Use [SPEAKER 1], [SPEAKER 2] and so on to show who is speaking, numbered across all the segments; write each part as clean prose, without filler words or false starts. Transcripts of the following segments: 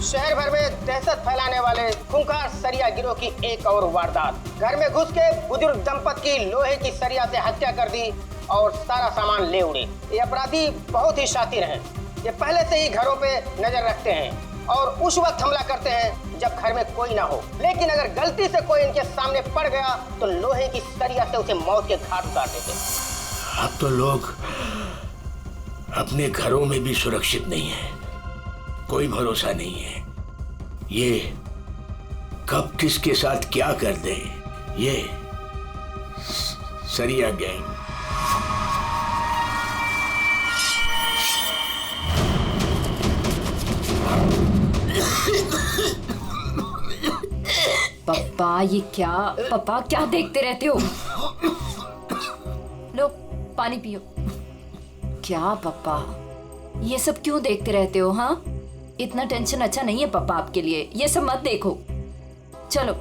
[SPEAKER 1] शहर भर में दहशत फैलाने वाले खूंखार सरिया गिरोह की एक और वारदात। घर में घुस के बुजुर्ग दंपत की लोहे की सरिया से हत्या कर दी और सारा सामान ले उड़े। ये अपराधी बहुत ही शातिर हैं। ये पहले से ही घरों पे नजर रखते हैं और उस वक्त हमला करते हैं जब घर में कोई ना हो। लेकिन अगर गलती से कोई इनके सामने पड़ गया तो लोहे की सरिया से उसे मौत के घाट उतार देते।
[SPEAKER 2] अब तो लोग अपने घरों में भी सुरक्षित नहीं है, कोई भरोसा नहीं है। ये कब किसके साथ क्या कर दे, ये सरिया गैंग।
[SPEAKER 3] पप्पा ये क्या, पप्पा क्या देखते रहते हो? लो पानी पियो। क्या पप्पा ये सब क्यों देखते रहते हो? हाँ, इतना टेंशन अच्छा नहीं है पप्पा आपके लिए, ये सब मत देखो। चलो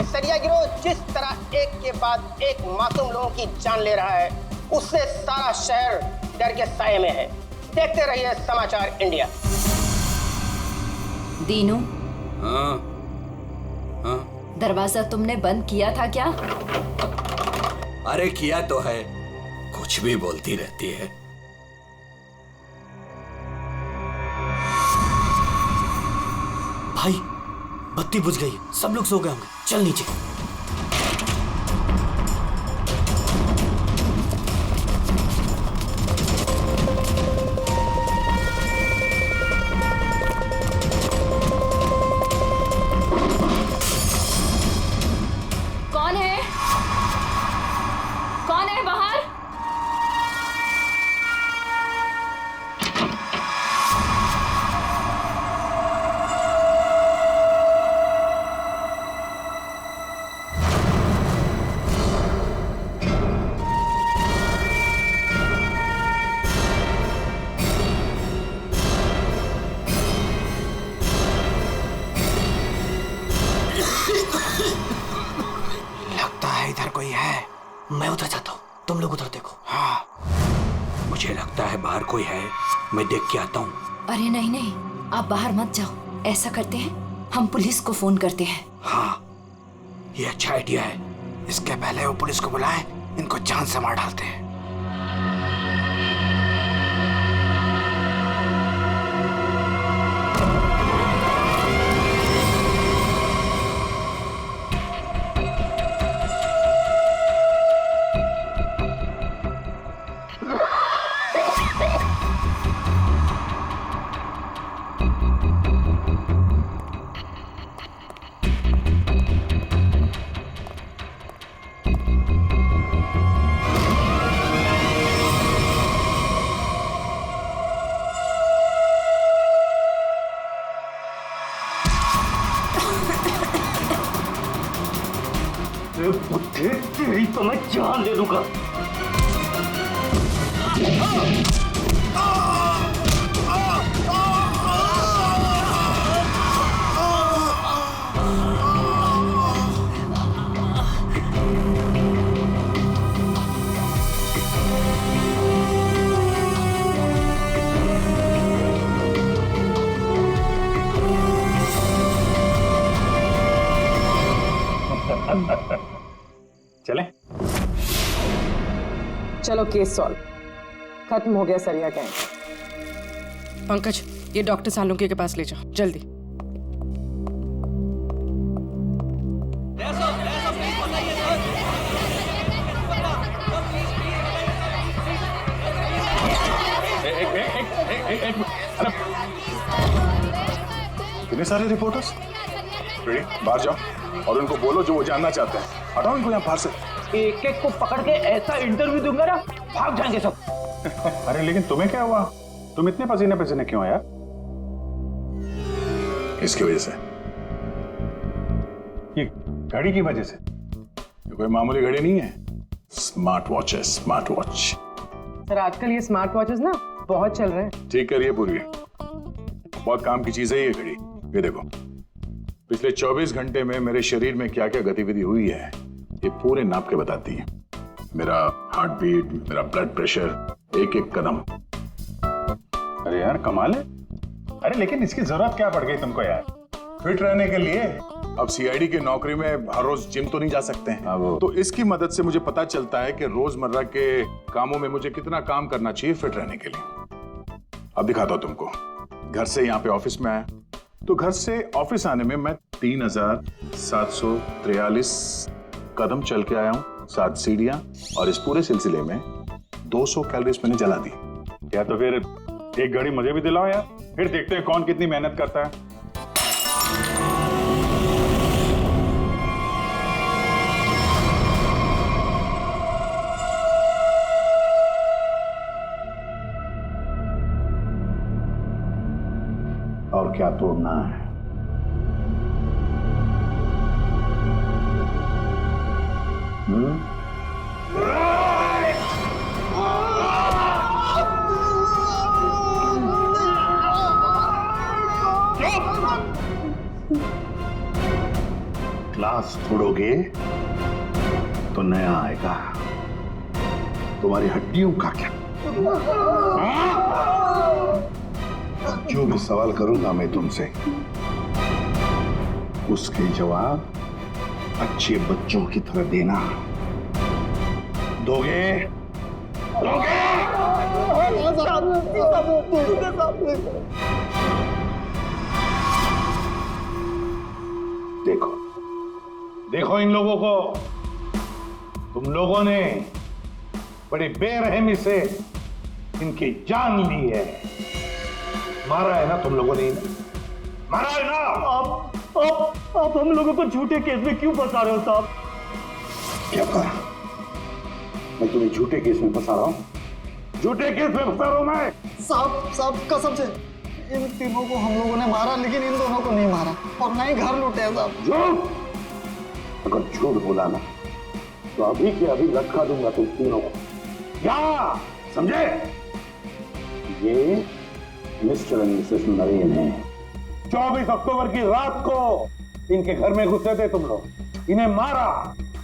[SPEAKER 1] सरिया गिरोह जिस तरह एक के बाद एक मासूम लोगों की जान ले रहा है, उससे सारा शहर डर के साए में है। देखते रहिए समाचार इंडिया।
[SPEAKER 3] दीनू,
[SPEAKER 4] हाँ हाँ,
[SPEAKER 3] दरवाजा तुमने बंद किया था क्या?
[SPEAKER 4] अरे किया तो है, कुछ भी बोलती रहती है।
[SPEAKER 5] भाई बत्ती बुझ गई, सब लोग सो गए होंगे, चल नीचे।
[SPEAKER 3] कौन है? कौन है बाहर?
[SPEAKER 5] लगता है इधर कोई है, मैं उधर जाता हूँ, तुम लोग उधर देखो।
[SPEAKER 4] हाँ, मुझे लगता है बाहर कोई है, मैं देख के आता हूँ।
[SPEAKER 3] अरे नहीं नहीं, आप बाहर मत जाओ। ऐसा करते हैं, हम पुलिस को फोन करते हैं।
[SPEAKER 4] हाँ, ये अच्छा आइडिया है।
[SPEAKER 5] इसके पहले वो पुलिस को बुलाए, इनको जान से मार डालते हैं।
[SPEAKER 1] तेरी तो मैं जान दे दूंगा।
[SPEAKER 6] चलें? चलो केस सॉल्व, खत्म हो गया सरिया गैंग।
[SPEAKER 7] पंकज, ये डॉक्टर सालुंके के पास ले जाओ जल्दी।
[SPEAKER 8] कितने सारे रिपोर्टर्स? रेडी, बाहर जाओ और उनको बोलो जो वो जानना चाहते हैं। हटाओ इनको यहाँ बाहर से।
[SPEAKER 1] एक एक को पकड़ के ऐसा इंटरव्यू दूंगा ना, भाग जाएंगे सब।
[SPEAKER 8] अरे लेकिन तुम्हें क्या हुआ? तुम इतने पसीने पसीने क्यों यार? इसकी वजह से, ये घड़ी की वजह से। ये कोई मामूली घड़ी नहीं है, स्मार्ट वॉच है, स्मार्ट वॉच।
[SPEAKER 6] सर आजकल ये स्मार्ट वॉचेस ना बहुत चल रहे हैं।
[SPEAKER 8] ठीक करिए पूरी, बहुत काम की चीज है ये घड़ी। ये देखो, पिछले 24 घंटे में मेरे शरीर में क्या क्या गतिविधि हुई है ये पूरे नाप के बताती है। मेरा हार्ट बीट, मेरा ब्लड प्रेशर, एक एक कदम। अरे यार कमाल है। अरे लेकिन इसकी जरूरत क्या पड़ गई तुमको यार, फिट रहने के लिए? अब सीआईडी की नौकरी में हर रोज जिम तो नहीं जा सकते हैं, तो इसकी मदद से मुझे पता चलता है कि रोजमर्रा के कामों में मुझे कितना काम करना चाहिए फिट रहने के लिए। अब दिखाता हूं तुमको। घर से यहाँ पे ऑफिस में आया, तो घर से ऑफिस आने में मैं 3743 कदम चल के आया हूँ, 7 सीढ़ियां, और इस पूरे सिलसिले में 200 कैलोरीज मैंने जला दी। या तो फिर एक घड़ी मुझे भी दिलाओ यार, फिर देखते हैं कौन कितनी मेहनत करता है। और क्या तोड़ना है? ग्लास तोड़ोगे तो नया आएगा, तुम्हारी हड्डियों का क्या? जो भी सवाल करूंगा मैं तुमसे, उसके जवाब अच्छे बच्चों की तरह देना। दोगे? दोगे? देखो देखो इन लोगों को, तुम लोगों ने बड़ी बेरहमी से इनकी जान ली है। मारा है ना तुम लोगों ने, मारा है ना?
[SPEAKER 9] आप हम लोगों को झूठे केस में क्यों फंसा रहे हो साहब?
[SPEAKER 8] क्या कहा? मैं तुम्हें झूठे केस में फंसा रहा हूं? झूठे केस में फंसा रहा हूं मैं?
[SPEAKER 9] साहब कसम से इन तीनों को हम लोगों ने मारा, लेकिन इन दोनों को नहीं मारा और ना ही घर लूटे हैं साहब।
[SPEAKER 8] झूठ? अगर झूठ बोला ना तो अभी के अभी लटका दूंगा तुम तीनों को। क्या समझे? ये मिस्टर एंड मिसेस नरेन है। 24 अक्टूबर की रात को इनके घर में घुसे थे तुम लोग, इन्हें मारा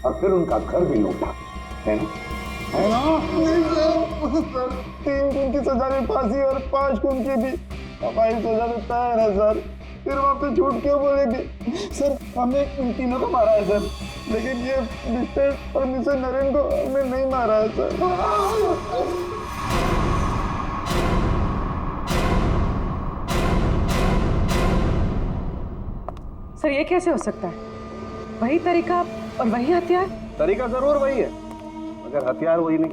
[SPEAKER 8] और फिर उनका घर भी लूटा, है ना? है ना?
[SPEAKER 9] नहीं सर, 3 खून की सजा में फांसी और 5 खून की भी हमारी सजा में तैयार है सर। फिर वहाँ पे झूठ क्यों बोलेंगे? सर हमने इन तीनों को मारा है सर, लेकिन ये मिस्टर और मिसेस नरेन को हमने नहीं मारा है सर।
[SPEAKER 7] सर ये कैसे हो सकता है? वही तरीका और वही हथियार?
[SPEAKER 9] तरीका जरूर वही है, मगर हथियार वही नहीं।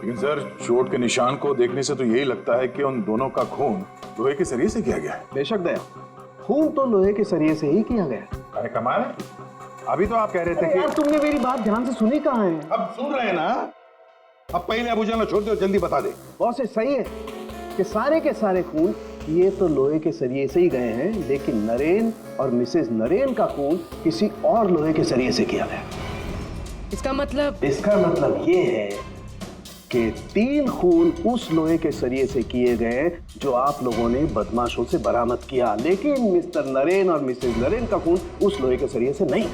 [SPEAKER 8] लेकिन सर चोट के निशान को देखने से तो यही लगता है कि उन दोनों का खून लोहे के सरिये से किया गया है।
[SPEAKER 9] बेशक दया, खून तो लोहे के सरिये से ही किया गया।
[SPEAKER 8] अरे कमाल है, अभी तो आप कह रहे थे कि
[SPEAKER 9] यार तुमने मेरी बात ध्यान से सुनी कहाँ है?
[SPEAKER 8] अब सुन रहे हैं ना। अब पहले अबू जान छोड़ दो, जल्दी बता दे।
[SPEAKER 9] बहुत सही है कि सारे के सारे खून ये तो लोहे के सरिये से ही गए हैं, लेकिन नरेन और मिसेस नरेन का खून किसी और लोहे के सरिये से किया गया।
[SPEAKER 7] इसका मतलब
[SPEAKER 9] ये है कि 3 खून उस लोहे के सरिये से किए गए जो आप लोगों ने बदमाशों से बरामद किया, लेकिन मिस्टर नरेन और मिसेस नरेन का खून उस लोहे के सरिये से नहीं।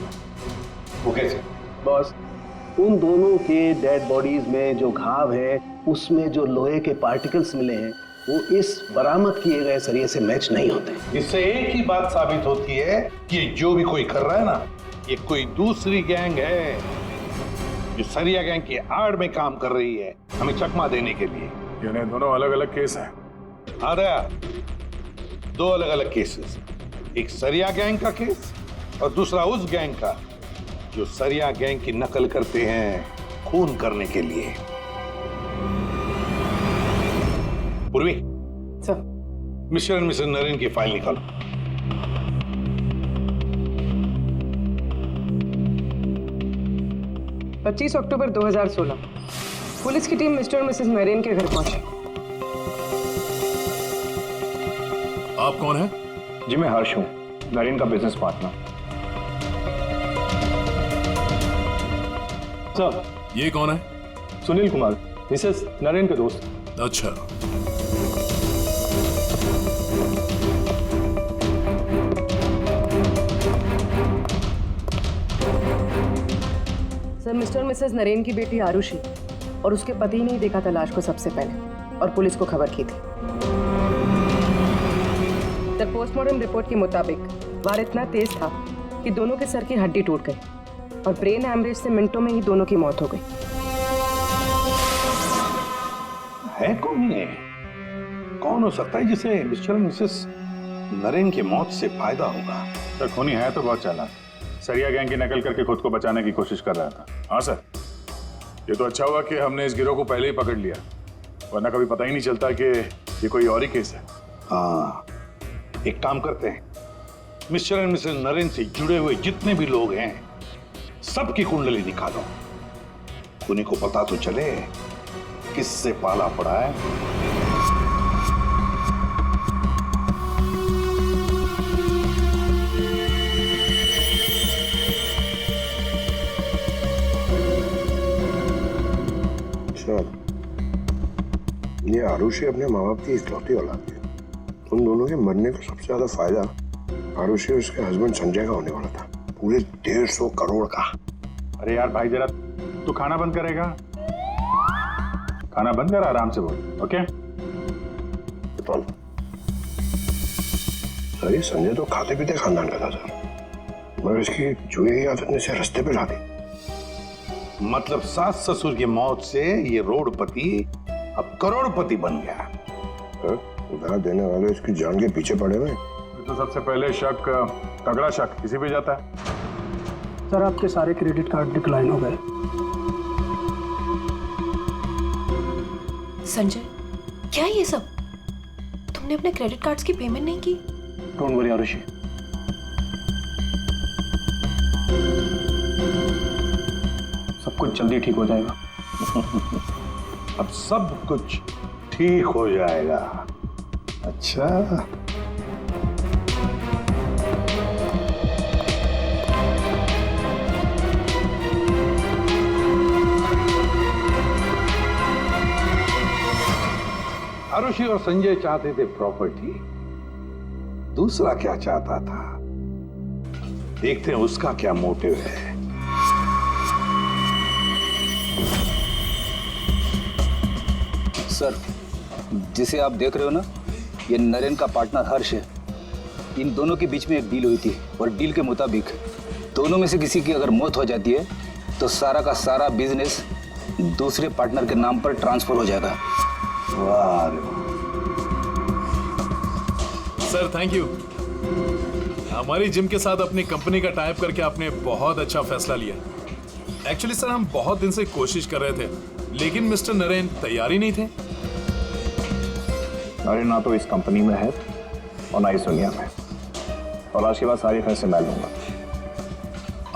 [SPEAKER 8] वो कैसे?
[SPEAKER 9] बस उन दोनों के डेड बॉडीज में जो घाव है, उसमें जो लोहे के पार्टिकल्स मिले हैं वो इस बरामद किए गए सरिये से मैच नहीं होते।
[SPEAKER 8] इससे एक ही बात साबित होती है कि जो भी कोई कर रहा है ना, ये कोई दूसरी गैंग है जो सरिया गैंग की आड़ में काम कर रही है, हमें चकमा देने के लिए। यानी दोनों अलग अलग केस हैं। हाँ दया, 2 अलग अलग केसेस, एक सरिया गैंग का केस और दूसरा उस गैंग का जो सरिया गैंग की नकल करते हैं खून करने के लिए। Purvi
[SPEAKER 7] sir,
[SPEAKER 8] Mr and Mrs Naren की फाइल निकालो।
[SPEAKER 7] पच्चीस अक्टूबर 2016 पुलिस की टीम मिस्टर और मिसेस नरेन के घर पहुंची।
[SPEAKER 8] आप कौन हैं?
[SPEAKER 9] जी मैं हर्ष हूँ, नरेन का बिजनेस पार्टनर। सर
[SPEAKER 8] ये कौन है?
[SPEAKER 9] सुनील कुमार, मिसेस नरेन के दोस्त।
[SPEAKER 8] अच्छा,
[SPEAKER 7] मिस्टर और मिसेस नरेन की बेटी आरुषि और उसके पति ने ही देखा था लाश को सबसे पहले और पुलिस को खबर की थी। द पोस्टमार्टम रिपोर्ट के मुताबिक वार इतना तेज था कि दोनों के सर की हड्डी टूट गई और ब्रेन हैमरेज से मिनटों में ही दोनों की मौत हो गई।
[SPEAKER 8] है कौन ये? कौन हो सकता है जिसे मिस्टर और मिसेस नरेन की मौत से फायदा होगा?
[SPEAKER 10] सर खूनी है तो बहुत चालाक, सरिया गैंग की नकल करके खुद को बचाने की कोशिश कर रहा था।
[SPEAKER 8] हाँ सर, ये तो अच्छा हुआ कि हमने इस गिरोह को पहले ही पकड़ लिया, वरना कभी पता ही नहीं चलता कि ये कोई और ही केस है। हाँ, एक काम करते हैं, मिस्टर एंड मिसेस नरेन से जुड़े हुए जितने भी लोग हैं सबकी कुंडली निकालो, खूनी को पता तो चले किससे पाला पड़ा है।
[SPEAKER 11] ये आरुषि अपने माँ बाप की इकलौती औलाद है। उन दोनों के मरने का सबसे ज्यादा फायदा आरुषि और उसके हस्बैंड संजय का होने वाला था, पूरे 150 करोड़ का।
[SPEAKER 10] अरे यार भाई जरा तू खाना बंद करेगा? खाना बंद कर, आराम से बोल। ओके
[SPEAKER 11] सर, ये संजय तो खाते पीते खानदान का था सर, मगर इसकी जुए की आदत ने इसे रास्ते पे ला दी।
[SPEAKER 8] मतलब सास ससुर की मौत से ये रोडपति अब करोड़पति बन गया।
[SPEAKER 11] उधार देने वाले इसकी जान के पीछे पड़े हुए।
[SPEAKER 10] तो सबसे पहले शक, तगड़ा शक किसी पे जाता है।
[SPEAKER 9] सर आपके सारे क्रेडिट कार्ड डिक्लाइन हो गए।
[SPEAKER 12] संजय, क्या ये सब? तुमने अपने क्रेडिट कार्ड्स की पेमेंट नहीं की?
[SPEAKER 9] डोंट वरी आरुषि, सब कुछ जल्दी ठीक हो जाएगा।
[SPEAKER 8] अब सब कुछ ठीक हो जाएगा। अच्छा, आरुषि और संजय चाहते थे प्रॉपर्टी, दूसरा क्या चाहता था, देखते हैं उसका क्या मोटिव है।
[SPEAKER 13] सर, जिसे आप देख रहे हो ना, ये नरेन का पार्टनर हर्ष है। इन दोनों के बीच में एक डील हुई थी और डील के मुताबिक दोनों में से किसी की अगर मौत हो जाती है तो सारा का सारा बिजनेस दूसरे पार्टनर के नाम पर ट्रांसफर हो जाएगा।
[SPEAKER 8] वाह
[SPEAKER 14] सर, थैंक यू। हमारी जिम के साथ अपनी कंपनी का टाइप करके आपने बहुत अच्छा फैसला लिया। एक्चुअली सर, हम बहुत दिन से कोशिश कर रहे थे, लेकिन मिस्टर नरेन तैयार ही नहीं थे।
[SPEAKER 10] नरेन ना तो इस कंपनी में है और ना इस दुनिया में, और आज के बाद सारे फैसले मैं लूंगा।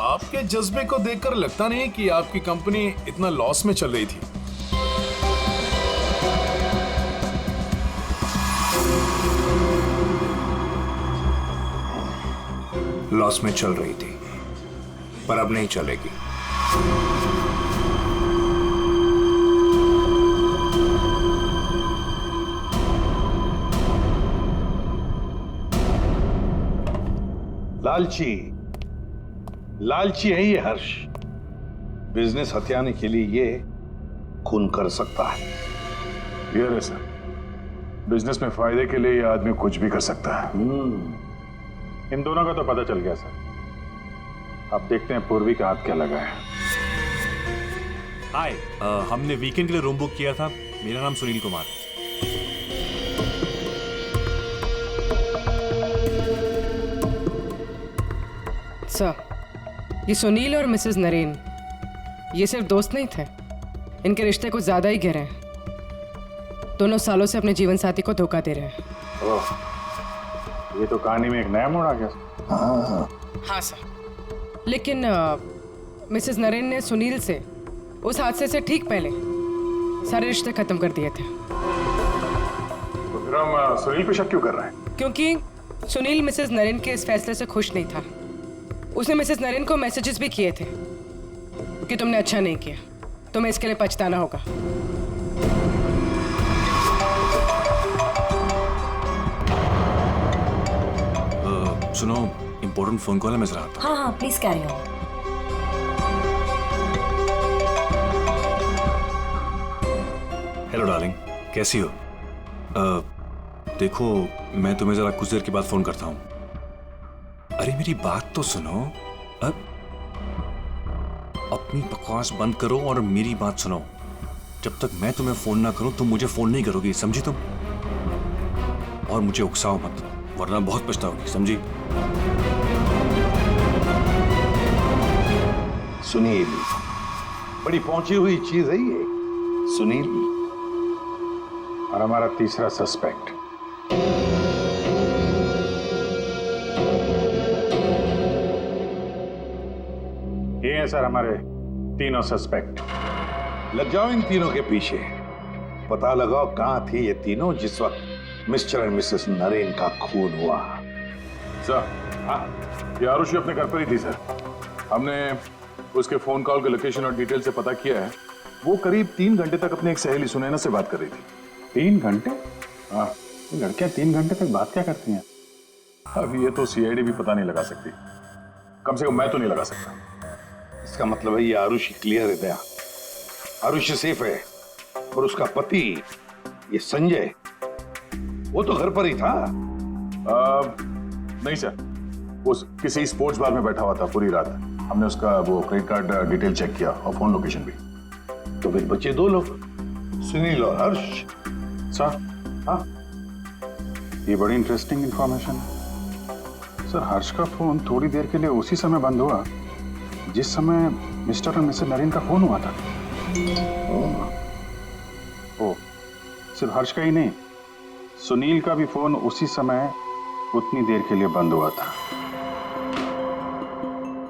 [SPEAKER 14] आपके जज्बे को देखकर लगता नहीं कि आपकी कंपनी इतना लॉस में चल रही थी।
[SPEAKER 2] लॉस में चल रही थी, पर अब नहीं चलेगी।
[SPEAKER 8] लालची है ये हर्ष। बिजनेस हथियाने के लिए ये खून कर सकता है।
[SPEAKER 10] ये सर, बिजनेस में फायदे के लिए ये आदमी कुछ भी कर सकता है। इन दोनों का तो पता चल गया सर। अब देखते हैं पूर्वी का हाथ क्या लगा है।
[SPEAKER 15] हाय, हमने वीकेंड के लिए रूम बुक किया था। मेरा नाम सुनील कुमार है।
[SPEAKER 7] सर, ये सुनील और मिसेस नरेन ये सिर्फ दोस्त नहीं थे, इनके रिश्ते कुछ ज्यादा ही गहरे हैं। दोनों सालों से अपने जीवन साथी को धोखा दे रहे हैं।
[SPEAKER 10] ओह, ये तो कहानी में एक नया मोड़ आ गया।
[SPEAKER 7] हाँ सर, लेकिन मिसेस नरेन ने सुनील से उस हादसे से ठीक पहले सारे रिश्ते खत्म कर दिए थे।
[SPEAKER 10] तो फिर हम सुनील पे शक क्यों कर रहे हैं?
[SPEAKER 7] क्योंकि सुनील मिसेस नरेन के इस फैसले से खुश नहीं था। उसने मिसेस नरेन को मैसेजेस भी किए थे कि तुमने अच्छा नहीं किया, तुम्हें इसके लिए पछताना होगा।
[SPEAKER 15] सुनो, इम्पोर्टेंट फोन कॉल है, मैं जरा आता हूं।
[SPEAKER 12] हाँ हाँ, please carry on.
[SPEAKER 15] Hello darling, कैसी हो? देखो, मैं तुम्हें जरा कुछ देर के बाद फोन करता हूँ। अरे मेरी बात तो सुनो। अपनी बकवास बंद करो और मेरी बात सुनो। जब तक मैं तुम्हें फोन ना करूं तुम मुझे फोन नहीं करोगी, समझी तुम? और मुझे उकसाओ मत, वरना बहुत पछताओगी, समझी?
[SPEAKER 8] सुनील, बड़ी पहुंची हुई चीज है ये। सुनील और हमारा तीसरा सस्पेक्ट। ये है सर हमारे तीनों सस्पेक्ट। लग जाओ इन तीनों के पीछे। पता लगाओ कहां थे ये तीनों जिस वक्त मिस्टर एंड मिसेस नरेन का खून हुआ।
[SPEAKER 10] सर, हाँ, ये आरुषि अपने घर पर ही थी सर। हमने उसके फोन कॉल के लोकेशन और डिटेल से पता किया है। वो करीब 3 घंटे तक अपनी एक सहेली सुनैना से बात कर रही थी।
[SPEAKER 8] 3 घंटे?
[SPEAKER 10] हाँ,
[SPEAKER 8] लड़कियां 3 घंटे तक बात क्या करती हैं?
[SPEAKER 10] अब ये तो सीआईडी भी पता नहीं लगा सकती। कम से कम मैं तो नहीं लगा सकता।
[SPEAKER 8] इसका मतलब है ये आरुषि क्लियर है दया। आरुषि सेफ है और उसका पति ये संजय वो तो घर पर ही था।
[SPEAKER 10] नहीं सर, वो किसी स्पोर्ट्स बार में बैठा हुआ था पूरी रात। हमने उसका वो क्रेडिट कार्ड डिटेल चेक किया और फोन लोकेशन भी।
[SPEAKER 8] तो फिर बचे 2 लोग, सुनील और हर्ष।
[SPEAKER 10] सर, हाँ, ये बड़ी इंटरेस्टिंग इंफॉर्मेशन है सर। हर्ष का फोन थोड़ी देर के लिए उसी समय बंद हुआ जिस समय मिस्टर और मिसेस नरेन का फोन हुआ था। ओ, सिर्फ हर्ष का ही नहीं, सुनील का भी फोन उसी समय उतनी देर के लिए बंद हुआ था।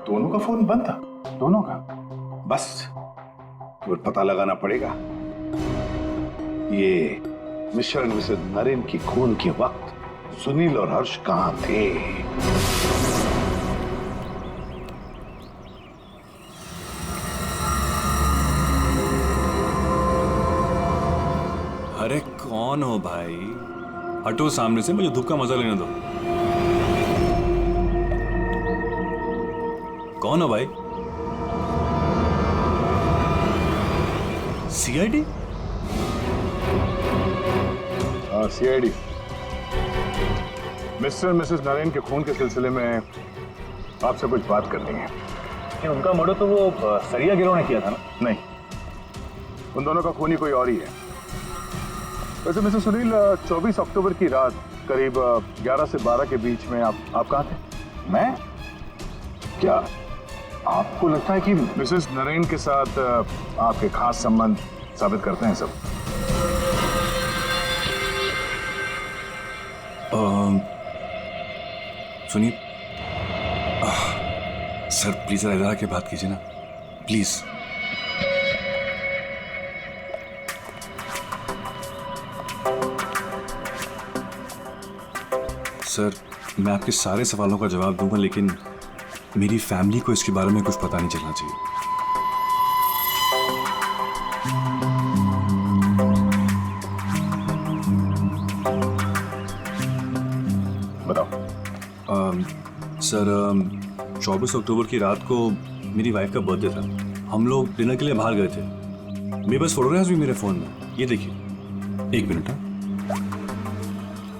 [SPEAKER 8] दोनों का फोन बंद था?
[SPEAKER 10] दोनों का?
[SPEAKER 8] बस तो पता लगाना पड़ेगा ये मिस्टर एंड मिसेस नरेन की खून के वक्त सुनील और हर्ष कहां थे।
[SPEAKER 15] अरे कौन हो भाई? हटो सामने से, मुझे धूप का मजा लेने दो। कौन हो भाई? सीआईडी?
[SPEAKER 10] हाँ, सीआईडी। मिस्टर और मिसेस नरेन के खून के सिलसिले में आपसे कुछ बात करनी है।
[SPEAKER 15] उनका मर्डर तो वो सरिया गिरोह ने किया था ना?
[SPEAKER 10] नहीं, उन दोनों का खूनी कोई और ही है। वैसे मिस्टर सुनील, 24 अक्टूबर की रात करीब 11 से 12 के बीच में आप कहाँ थे?
[SPEAKER 8] मैं?
[SPEAKER 10] क्या आपको लगता है कि मिसेस नरेन के साथ आपके खास संबंध साबित करते हैं सब?
[SPEAKER 15] सुनिए सर, प्लीज इधर आके बात कीजिए ना, प्लीज। सर, मैं आपके सारे सवालों का जवाब दूंगा, लेकिन मेरी फैमिली को इसके बारे में कुछ पता नहीं चलना चाहिए।
[SPEAKER 10] बताओ।
[SPEAKER 15] सर, 24 अक्टूबर की रात को मेरी वाइफ का बर्थडे था। हम लोग डिनर के लिए बाहर गए थे। मेरे पास फोटोग्राफ्स भी मेरे फोन में, ये देखिए। 1 मिनट,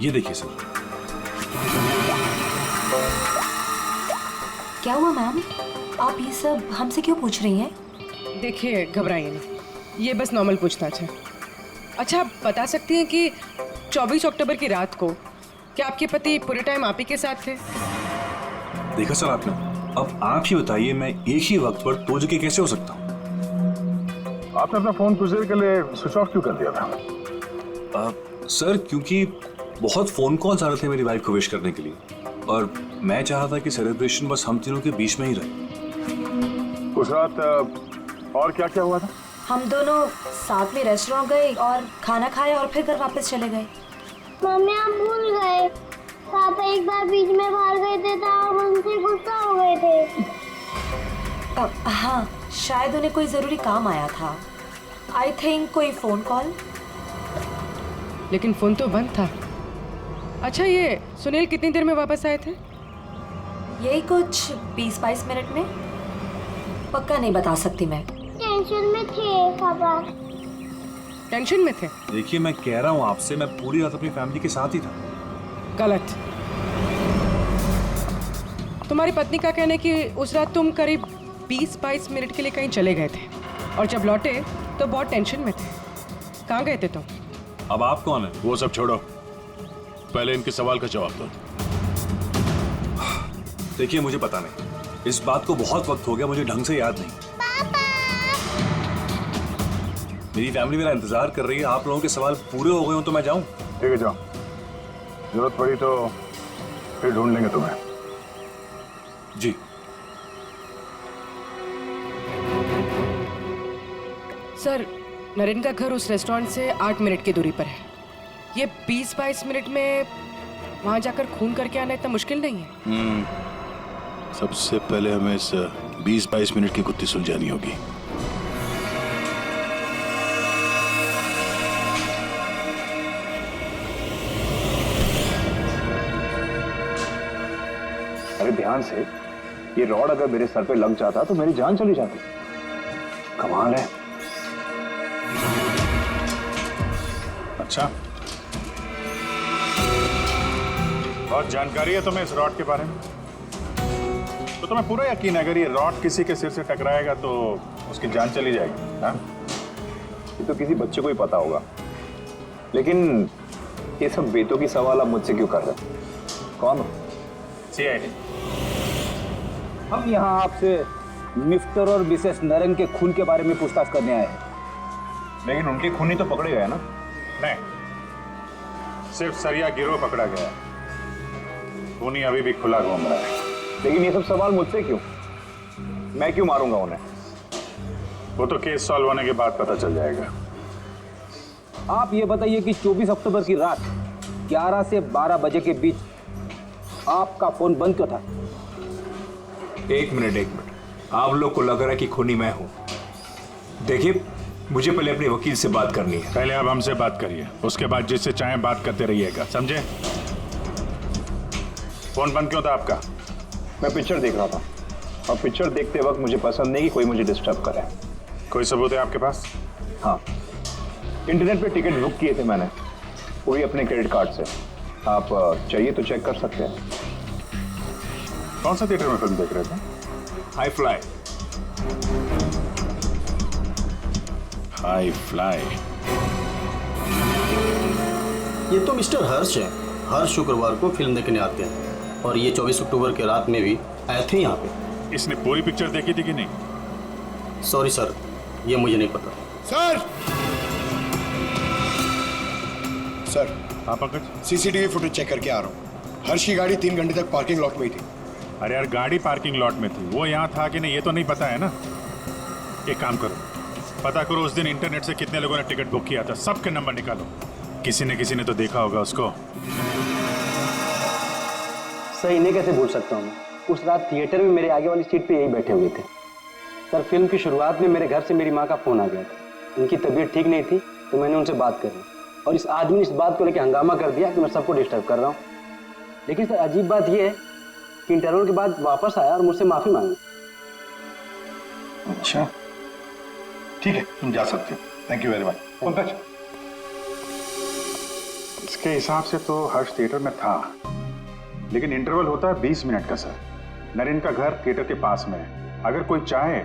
[SPEAKER 15] ये देखिए सर।
[SPEAKER 12] क्या हुआ मैम? आप ये सब हमसे क्यों पूछ रही हैं?
[SPEAKER 7] देखिए, घबराइए नहीं, ये बस नॉर्मल पूछताछ है। अच्छा, आप बता सकती हैं कि 24 अक्टूबर की रात को क्या आपके पति पूरे टाइम आप ही के साथ थे?
[SPEAKER 15] देखा सर आपने, अब आप ही बताइए, मैं एक ही वक्त पर 2 जगह कैसे हो सकता हूँ?
[SPEAKER 10] आपने अपना फोन कुछ देर के लिए स्विच ऑफ क्यों कर दिया था?
[SPEAKER 15] सर, क्योंकि बहुत फोन कॉल्स आ रहे थे मेरी वाइफ को विश करने के लिए, और मैं चाह रहा था कि सेलिब्रेशन बस हम तीनों के बीच में ही रहे।
[SPEAKER 10] उस रात और क्या क्या हुआ था?
[SPEAKER 12] हम दोनों साथ में रेस्टोरेंट गए और खाना खाया और फिर घर वापस चले गए।
[SPEAKER 16] मम्मी, हम भूल गए। पापा एक बार बीच में बाहर गए थे तो हम उनसे गुस्सा हो गए थे।
[SPEAKER 12] हाँ, शायद उन्हें कोई जरूरी काम आया था। आई थिंक कोई फोन कॉल।
[SPEAKER 7] लेकिन फोन तो बंद था। अच्छा, ये सुनील कितनी देर में वापस आए थे?
[SPEAKER 12] यही कुछ 20-22 मिनट में। पक्का नहीं बता सकती मैं।
[SPEAKER 16] टेंशन में थे पापा।
[SPEAKER 7] टेंशन में थे।
[SPEAKER 15] देखिए मैं कह रहा हूँ आपसे, मैं पूरी रात अपनी फैमिली के साथ ही था।
[SPEAKER 7] गलत। तुम्हारी पत्नी का कहना है कि उस रात तुम करीब 20-22 मिनट के लिए कहीं चले गए थे और जब लौटे तो बहुत टेंशन में थे। कहाँ गए थे तुम?
[SPEAKER 15] अब आप कौन है?
[SPEAKER 8] वो सब छोड़ो, पहले इनके सवाल का जवाब दो।
[SPEAKER 15] देखिए मुझे पता नहीं, इस बात को बहुत वक्त हो गया, मुझे ढंग से याद नहीं। मेरी फैमिली मेरा इंतजार कर रही है, आप लोगों के सवाल पूरे हो गए हो तो मैं जाऊं?
[SPEAKER 8] ठीक है जाओ, जरूरत पड़ी तो फिर ढूंढ लेंगे तुम्हें।
[SPEAKER 15] जी।
[SPEAKER 7] सर, नरेन का घर उस रेस्टोरेंट से 8 मिनट की दूरी पर है। ये 20-22 मिनट में वहां जाकर खून करके आना इतना मुश्किल नहीं है।
[SPEAKER 8] सबसे पहले हमें इस 20-22 मिनट की गुत्थी सुलझानी होगी।
[SPEAKER 13] अरे ध्यान से, ये रॉड अगर मेरे सर पे लग जाता तो मेरी जान चली जाती। कमाल है।
[SPEAKER 8] अच्छा, बहुत जानकारी है तुम्हें इस रॉड के बारे में, तो तुम्हें पूरा यकीन है अगर ये रॉड किसी के सिर से टकराएगा तो उसकी जान चली जाएगी? हाँ?
[SPEAKER 13] ये तो किसी बच्चे को ही पता होगा, लेकिन ये सब बेतों की सवाल आप मुझसे क्यों कर रहे हैं? कौन हो?
[SPEAKER 8] CID।
[SPEAKER 13] हम यहाँ आपसे मिस्टर और मिसेस नरेन के खून के बारे में पूछताछ करने आए हैं।
[SPEAKER 8] लेकिन उनके खूनी तो पकड़े गए ना? नहीं, सिर्फ सरिया गिरोह पकड़ा गया है, खूनी अभी भी खुला घूम रहा है।
[SPEAKER 13] लेकिन ये सब सवाल मुझसे क्यों? मैं क्यों मारूंगा उन्हें?
[SPEAKER 8] वो तो केस सॉल्व होने के बाद पता चल जाएगा।
[SPEAKER 13] आप ये बताइए कि 24 अक्टूबर की रात 11 से 12 बजे के बीच आपका फोन बंद क्यों था?
[SPEAKER 4] एक मिनट, आप लोग को लग रहा है कि खूनी मैं हूं। देखिए, मुझे पहले अपने वकील से बात करनी है।
[SPEAKER 8] पहले आप हमसे बात करिए, उसके बाद जिससे चाहे बात करते रहिएगा, समझे? फोन बंद क्यों था आपका?
[SPEAKER 13] मैं पिक्चर देख रहा था और पिक्चर देखते वक्त मुझे पसंद नहीं कि कोई मुझे डिस्टर्ब करे।
[SPEAKER 8] कोई सबूत है आपके पास?
[SPEAKER 13] हाँ, इंटरनेट पे टिकट बुक किए थे मैंने, वो भी अपने क्रेडिट कार्ड से। आप चाहिए तो चेक कर सकते हैं।
[SPEAKER 8] कौन सा थिएटर में फिल्म देख रहे थे?
[SPEAKER 4] High fly.
[SPEAKER 8] High fly.
[SPEAKER 17] ये तो मिस्टर हर्ष है, हर शुक्रवार को फिल्म देखने आते हैं और ये 24 अक्टूबर के रात में भी आए थे यहाँ पे।
[SPEAKER 8] इसने पूरी पिक्चर देखी थी कि नहीं?
[SPEAKER 17] सॉरी सर, ये मुझे नहीं पता।
[SPEAKER 11] सर,
[SPEAKER 8] हाँ पंकज,
[SPEAKER 11] CCTV फुटेज चेक करके आ रहा हूँ। हर्ष की गाड़ी 3 घंटे तक पार्किंग लॉट में ही थी।
[SPEAKER 8] अरे यार, गाड़ी पार्किंग लॉट में थी, वो यहाँ था कि नहीं ये तो नहीं पता है ना। एक काम करो, पता करो उस दिन इंटरनेट से कितने लोगों ने टिकट बुक किया था, सबके नंबर निकालो। किसी ने तो देखा होगा उसको।
[SPEAKER 18] सर, इन्हें कैसे भूल सकता हूँ मैं? उस रात थिएटर में मेरे आगे वाली सीट पे यही बैठे हुए थे। सर, फिल्म की शुरुआत में मेरे घर से मेरी माँ का फोन आ गया था। उनकी तबीयत ठीक नहीं थी तो मैंने उनसे बात करी और इस आदमी ने इस बात को लेकर हंगामा कर दिया कि मैं सबको डिस्टर्ब कर रहा हूँ। लेकिन सर, अजीब बात यह है कि इंटरवल के बाद वापस आया और मुझसे माफी मांगी।
[SPEAKER 11] अच्छा, ठीक है, तुम जा सकते हो। Thank you very much. Pankaj,
[SPEAKER 8] इसके हिसाब से तो हर्ष थिएटर में था, लेकिन इंटरवल होता है 20 मिनट का सर। नरेन का घर थिएटर के पास में है, अगर कोई चाहे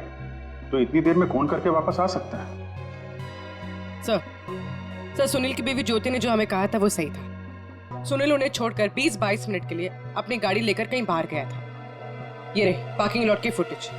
[SPEAKER 8] तो इतनी देर में फोन करके वापस आ सकता है।
[SPEAKER 7] सर, सुनील की बीवी ज्योति ने जो हमें कहा था वो सही था। सुनील उन्हें छोड़कर 20-22 मिनट के लिए अपनी गाड़ी लेकर कहीं बाहर गया था। ये रहे पार्किंग लॉट की फुटेज।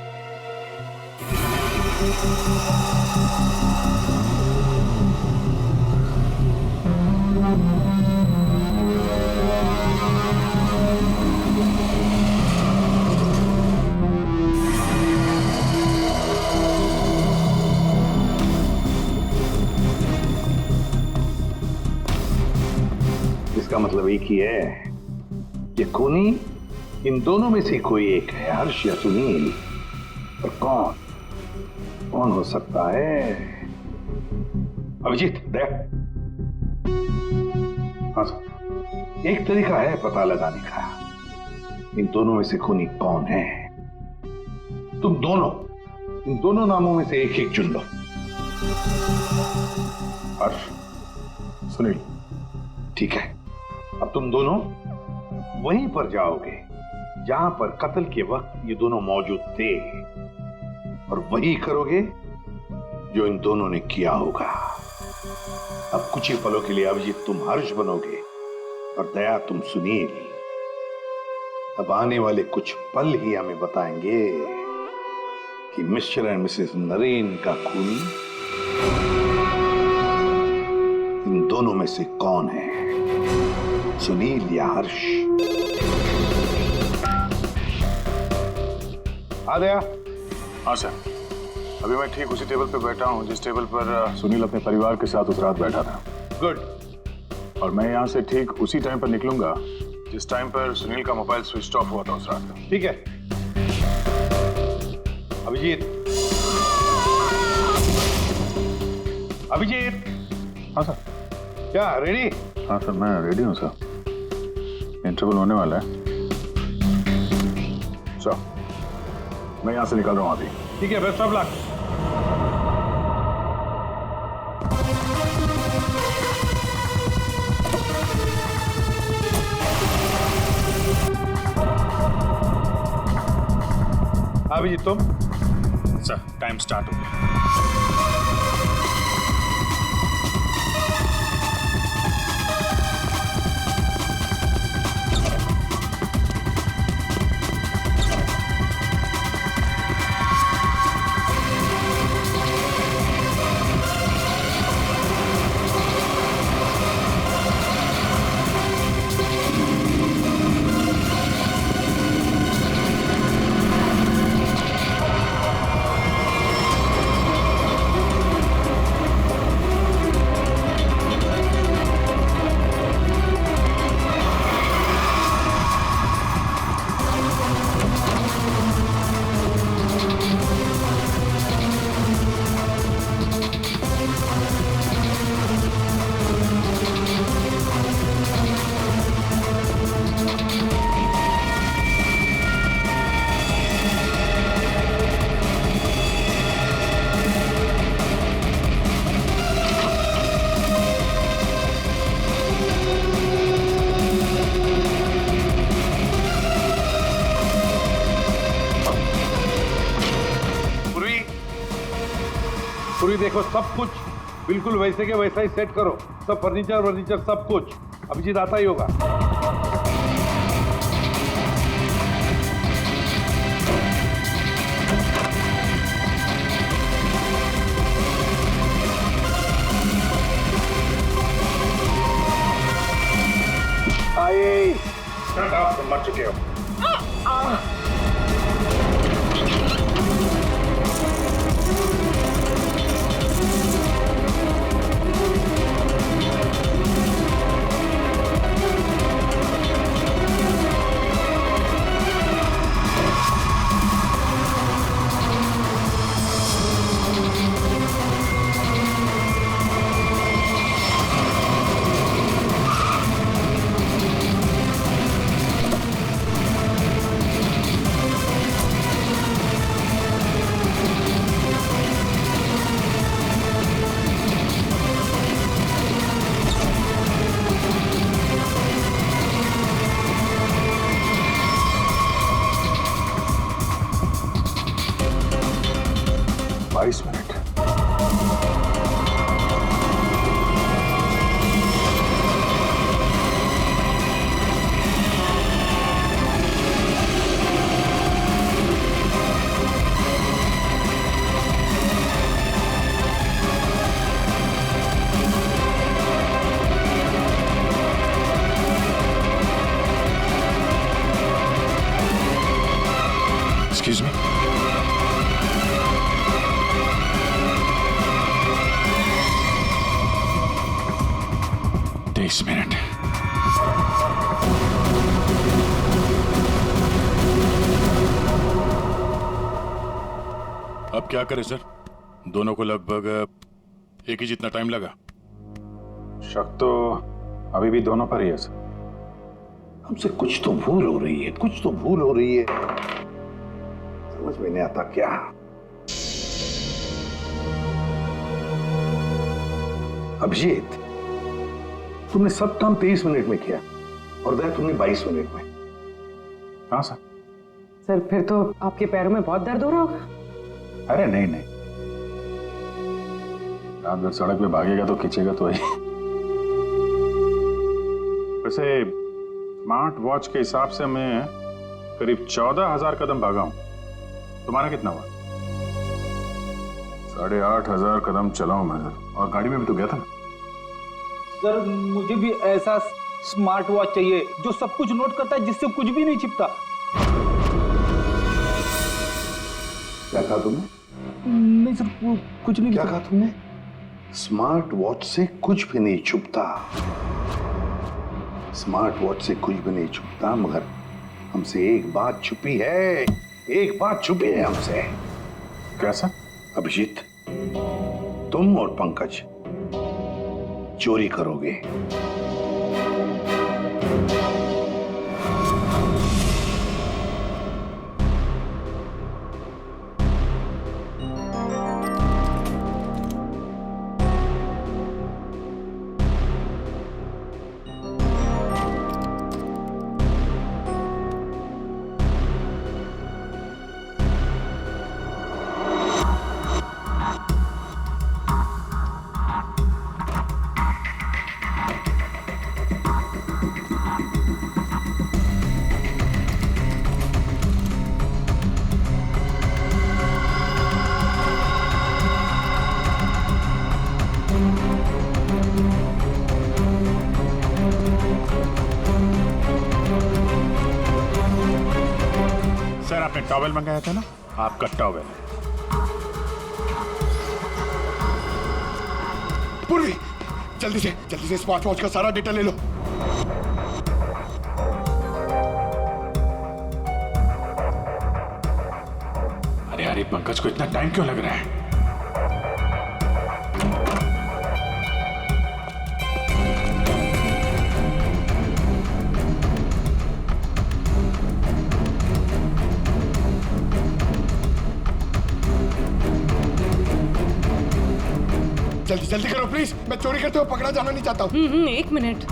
[SPEAKER 11] इसका मतलब एक ही है, ये खूनी इन दोनों में से कोई एक है, हर्ष या सुनील। और कौन हो सकता है? अभिजीत, दया। हाँ सर, एक तरीका है पता लगाने का, इन दोनों में से खूनी कौन है। तुम दोनों इन दोनों नामों में से एक चुन लो।
[SPEAKER 8] हर्ष, सुनील,
[SPEAKER 11] ठीक है, अब तुम दोनों वहीं पर जाओगे जहां पर कत्ल के वक्त ये दोनों मौजूद थे, और वही करोगे जो इन दोनों ने किया होगा। अब कुछ ही पलों के लिए अभिजीत तुम हर्ष बनोगे और दया तुम सुनील। अब आने वाले कुछ पल ही हमें बताएंगे कि मिस्टर एंड मिसेस नरेन का खूनी इन दोनों में से कौन है, सुनील या हर्ष। आ गया?
[SPEAKER 8] हाँ सर, अभी मैं ठीक उसी टेबल पे बैठा हूँ जिस टेबल पर सुनील अपने परिवार के साथ उस रात बैठा था।
[SPEAKER 11] गुड।
[SPEAKER 8] और मैं यहाँ से ठीक उसी टाइम पर निकलूंगा जिस टाइम पर सुनील का मोबाइल स्विच ऑफ हुआ था उस रात का।
[SPEAKER 11] ठीक है। अभिजीत, अभिजीत।
[SPEAKER 8] हाँ सर।
[SPEAKER 11] क्या रेडी?
[SPEAKER 8] हाँ सर, मैं रेडी हूँ सर, इंटरवल होने वाला है। सर, मैं यहाँ से निकल रहा हूँ अभी।
[SPEAKER 11] ठीक है, बेस्ट ऑफ लक। अभिजीत तुम?
[SPEAKER 10] सर, टाइम स्टार्ट हो गया।
[SPEAKER 11] देखो, सब कुछ बिल्कुल वैसे के वैसा ही सेट करो, सब फर्नीचर सब कुछ। अभिजीत आता ही होगा। आइए, आप मर चुके हो।
[SPEAKER 8] Excuse me? 30 मिनट। अब क्या करें सर? दोनों को लगभग एक ही जितना टाइम लगा।
[SPEAKER 10] शक तो अभी भी दोनों पर ही है सर।
[SPEAKER 11] हमसे कुछ तो भूल हो रही है, कुछ तो भूल हो रही है। समझ में नहीं आता क्या। अभिजीत, तुमने सब काम 23 मिनट में किया और दया तुमने 22 मिनट में।
[SPEAKER 10] हाँ सर।
[SPEAKER 7] सर फिर तो आपके पैरों में बहुत दर्द हो रहा होगा।
[SPEAKER 10] अरे नहीं नहीं, रात भर सड़क पे भागेगा तो खींचेगा तो ही। वैसे स्मार्ट वॉच के हिसाब से मैं करीब 14,000 कदम भागा हूं। तुम्हारा कितना हुआ? 8,500 कदम चला हूं मैं सर, और गाड़ी में भी तो गया था ना।
[SPEAKER 13] सर मुझे भी ऐसा स्मार्ट वॉच चाहिए जो सब कुछ नोट करता है, जिससे कुछ भी नहीं छिपता।
[SPEAKER 11] क्या कहा तुमने?
[SPEAKER 13] नहीं सर, कुछ नहीं।
[SPEAKER 11] क्या कहा तुमने? स्मार्ट वॉच से कुछ भी नहीं छुपता। स्मार्ट वॉच से कुछ भी नहीं छुपता, मगर हमसे एक बात छुपी है। एक बात छुपी है हमसे।
[SPEAKER 10] कैसा?
[SPEAKER 11] अभिजीत, तुम और पंकज चोरी करोगे।
[SPEAKER 10] सर आपने टॉवेल मंगाया था ना, आपका टॉवेल।
[SPEAKER 2] पूर्वी, जल्दी से स्मार्ट वॉच का सारा डेटा ले लो।
[SPEAKER 10] अरे पंकज को इतना टाइम क्यों लग रहा है?
[SPEAKER 2] जल्दी करो प्लीज, मैं चोरी करते हुए पकड़ा जाना नहीं चाहता हूँ।
[SPEAKER 7] 1 मिनट।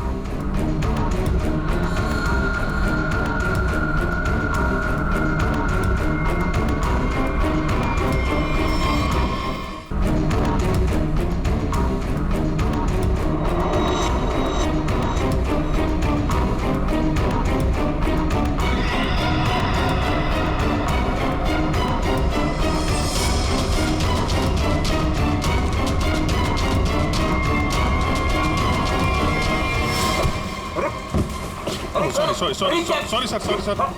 [SPEAKER 10] Sorry sir.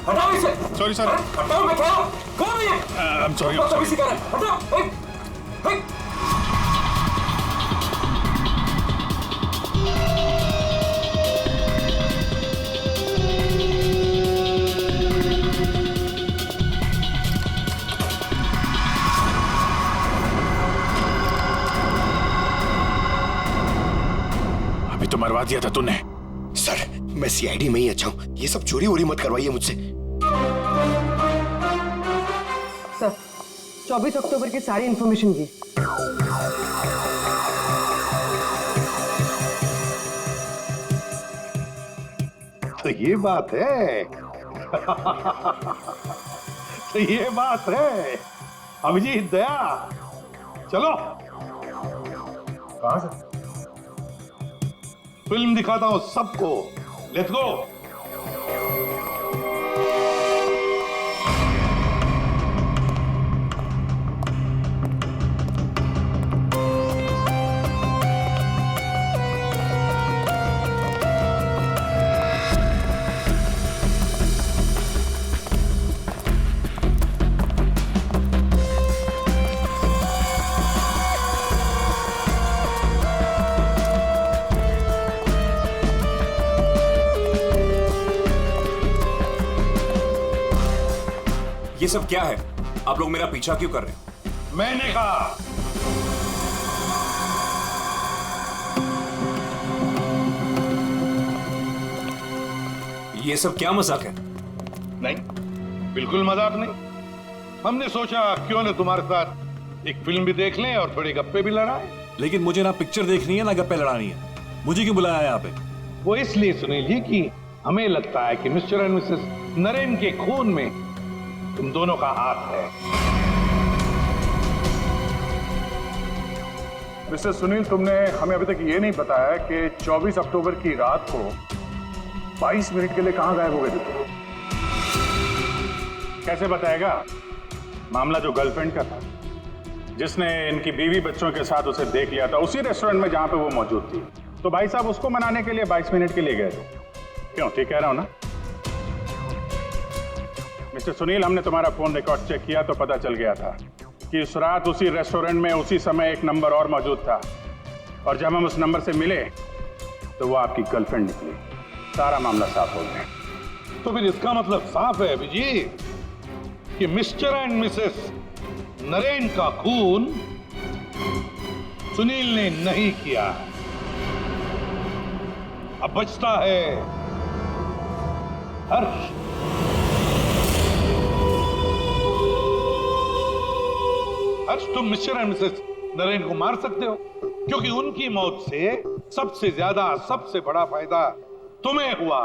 [SPEAKER 9] हटाओ इसे।
[SPEAKER 10] Sorry sir.
[SPEAKER 9] हटाओ, मैं कह रहा हूँ। कौन है ये?
[SPEAKER 10] I'm sorry,
[SPEAKER 9] बदतमीजी कर रहा है। हटाओ।
[SPEAKER 2] अभी तो मरवा दिया था तूने। सर, मैं सीआईडी में ही अच्छा हूँ, ये सब चोरी वोरी मत करवाइए मुझसे।
[SPEAKER 7] सर 24 अक्टूबर की सारी इंफॉर्मेशन की।
[SPEAKER 11] तो ये बात है। तो ये बात है। अभिजीत, दया, चलो।
[SPEAKER 10] कहाँ से?
[SPEAKER 11] फिल्म दिखाता हूं सबको। Let's go.
[SPEAKER 4] ये सब क्या है? आप लोग मेरा पीछा क्यों कर रहे हैं?
[SPEAKER 11] मैंने कहा।
[SPEAKER 4] ये सब क्या मजाक है?
[SPEAKER 11] नहीं, बिल्कुल मजाक नहीं। हमने सोचा क्यों न तुम्हारे साथ एक फिल्म भी देख लें और थोड़ी गप्पे भी लड़ाएं।
[SPEAKER 15] लेकिन मुझे ना पिक्चर देखनी है ना गप्पे लड़ानी है। मुझे क्यों बुलाया यहाँ पे?
[SPEAKER 11] वो इसलिए सुनील जी कि हमें लगता है कि मिस्टर एंड मिसेस नरेन के खून में तुम दोनों का हाथ है।
[SPEAKER 8] मिस्टर सुनील, तुमने हमें अभी तक ये नहीं बताया कि 24 अक्टूबर की रात को 22 मिनट के लिए कहां गायब हो गए थे? कैसे बताएगा? मामला जो गर्लफ्रेंड का था, जिसने इनकी बीवी बच्चों के साथ उसे देख लिया था उसी रेस्टोरेंट में जहां पे वो मौजूद थी, तो भाई साहब उसको मनाने के लिए 22 मिनट के लिए गए थे। क्यों, ठीक कह रहा हूं ना? मिस्टर सुनील, हमने तुम्हारा फोन रिकॉर्ड चेक किया तो पता चल गया था कि उस रात उसी रेस्टोरेंट में उसी समय एक नंबर और मौजूद था, और जब हम उस नंबर से मिले तो वो आपकी गर्लफ्रेंड निकली। सारा मामला साफ हो गया।
[SPEAKER 11] तो फिर इसका मतलब साफ है अभिजीत कि मिस्टर एंड मिसेस नरेन का खून सुनील ने नहीं किया। अब बचता है हर्ष। हर्ष, तुम मिस्टर एंड मिसेस नरेन को मार सकते हो, क्योंकि उनकी मौत से सबसे ज्यादा, सबसे बड़ा फायदा तुम्हें हुआ।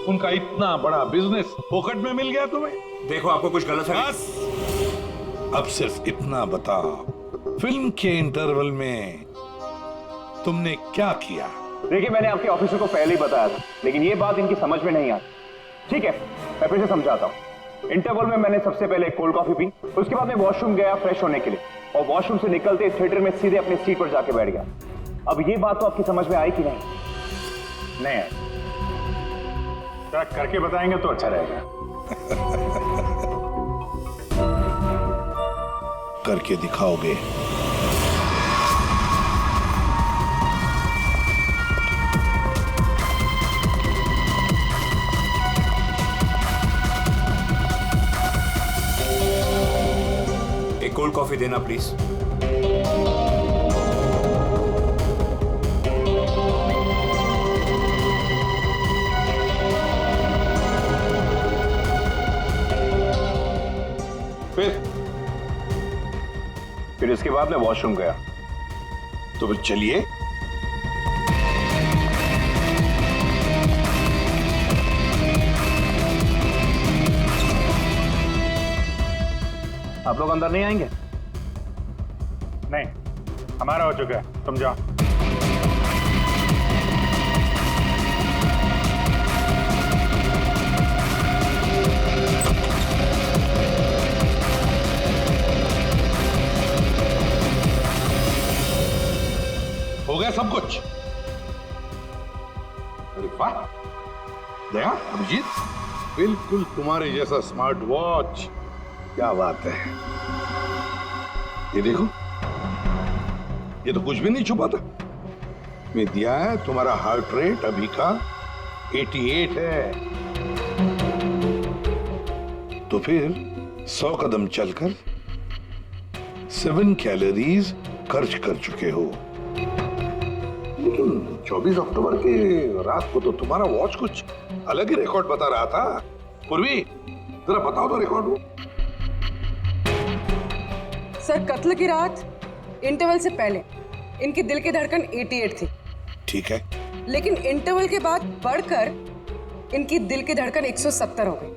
[SPEAKER 11] उनका इतना बड़ा बिजनेस फोकट में मिल गया तुम्हें।
[SPEAKER 4] देखो, आपको कुछ गलत है।
[SPEAKER 11] बस अब सिर्फ इतना बताओ, फिल्म के इंटरवल में तुमने क्या किया?
[SPEAKER 19] देखिए, मैंने आपके ऑफिसर को पहले ही बताया था, लेकिन ये बात इनकी समझ में नहीं आती। ठीक है, मैं फिर से समझाता हूँ। इंटरवल में मैंने सबसे पहले कोल्ड कॉफी पी, उसके बाद मैं वॉशरूम गया फ्रेश होने के लिए, और वॉशरूम से निकलते थिएटर में सीधे अपनी सीट पर जाके बैठ गया। अब ये बात तो आपकी समझ में आई कि नहीं?
[SPEAKER 8] नहीं, करके बताएंगे तो अच्छा रहेगा।
[SPEAKER 11] करके दिखाओगे?
[SPEAKER 4] एक कोल्ड कॉफी देना प्लीज।
[SPEAKER 19] फिर इसके बाद मैं वॉशरूम गया।
[SPEAKER 11] तो फिर चलिए।
[SPEAKER 19] आप लोग अंदर नहीं आएंगे?
[SPEAKER 8] नहीं, हमारा हो चुका है, तुम जाओ।
[SPEAKER 11] हो गया सब कुछ? अरे वाह दया, अभिजीत, बिल्कुल तुम्हारे जैसा स्मार्ट वॉच। क्या बात है। ये देखो, ये तो कुछ भी नहीं छुपा था। मैं दिया है तुम्हारा हार्ट रेट अभी का 88 है। तो फिर 100 कदम चलकर 7 कैलोरीज खर्च कर चुके हो। लेकिन 24 अक्टूबर की रात को तो तुम्हारा वॉच कुछ अलग ही रिकॉर्ड बता रहा था। पूर्वी, जरा बताओ तो रिकॉर्ड।
[SPEAKER 7] सर, कत्ल की रात इंटरवल से पहले इनकी दिल की धड़कन 88 थी।
[SPEAKER 11] ठीक है,
[SPEAKER 7] लेकिन इंटरवल के बाद बढ़कर इनकी दिल की धड़कन 170 हो गई।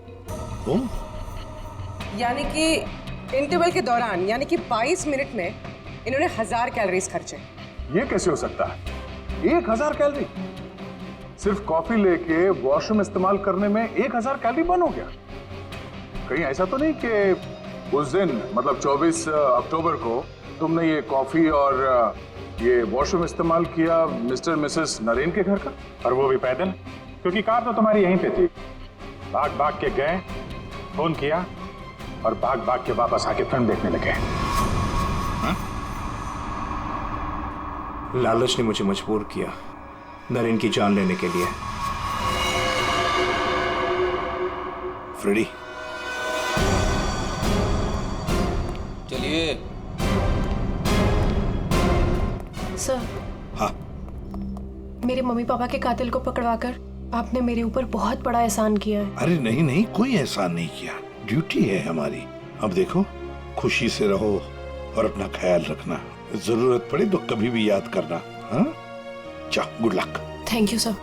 [SPEAKER 7] यानी कि इंटरवल के दौरान, यानी कि 22 मिनट में इन्होंने 1000 कैलोरीज खर्चे।
[SPEAKER 8] ये कैसे हो सकता है? 1000 कैलोरी? सिर्फ कॉफी लेके वॉशरूम इस्तेमाल करने में 1000 कैलोरी बर्न हो गया? कहीं ऐसा तो नहीं कि उस दिन, मतलब 24 अक्टूबर को तुमने ये कॉफी और ये वॉशरूम इस्तेमाल किया मिस्टर मिसेस नरेन के घर का, और वो भी पैदल? क्योंकि कार तो तुम्हारी यहीं पे थी। भाग भाग के गए, फोन किया, और भाग भाग के वापस आके फिल्म देखने लगे।
[SPEAKER 4] लालच ने मुझे मजबूर किया नरेन की जान लेने के लिए।
[SPEAKER 11] फ्रेडी,
[SPEAKER 13] चलिए।
[SPEAKER 12] सर।
[SPEAKER 11] हाँ।
[SPEAKER 12] मेरे मम्मी पापा के कातिल को पकड़वाकर आपने मेरे ऊपर बहुत बड़ा एहसान किया है।
[SPEAKER 11] अरे नहीं नहीं, कोई एहसान नहीं किया, ड्यूटी है हमारी। अब देखो, खुशी से रहो और अपना ख्याल रखना,
[SPEAKER 8] जरूरत पड़े तो कभी भी याद करना। हाँ, जाओ, good luck.
[SPEAKER 12] Thank you sir.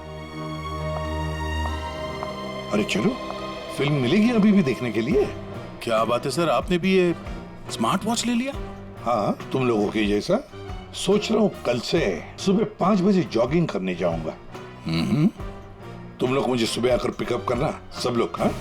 [SPEAKER 8] अरे चलो, फिल्म मिलेगी अभी भी देखने के लिए।
[SPEAKER 14] क्या बात है सर, आपने भी ये स्मार्ट वॉच ले लिया?
[SPEAKER 8] हाँ, तुम लोगों के जैसा। सोच रहा हूँ कल से सुबह 5 बजे जॉगिंग करने जाऊंगा। तुम लोग मुझे सुबह आकर पिकअप करना, सब लोग। हाँ।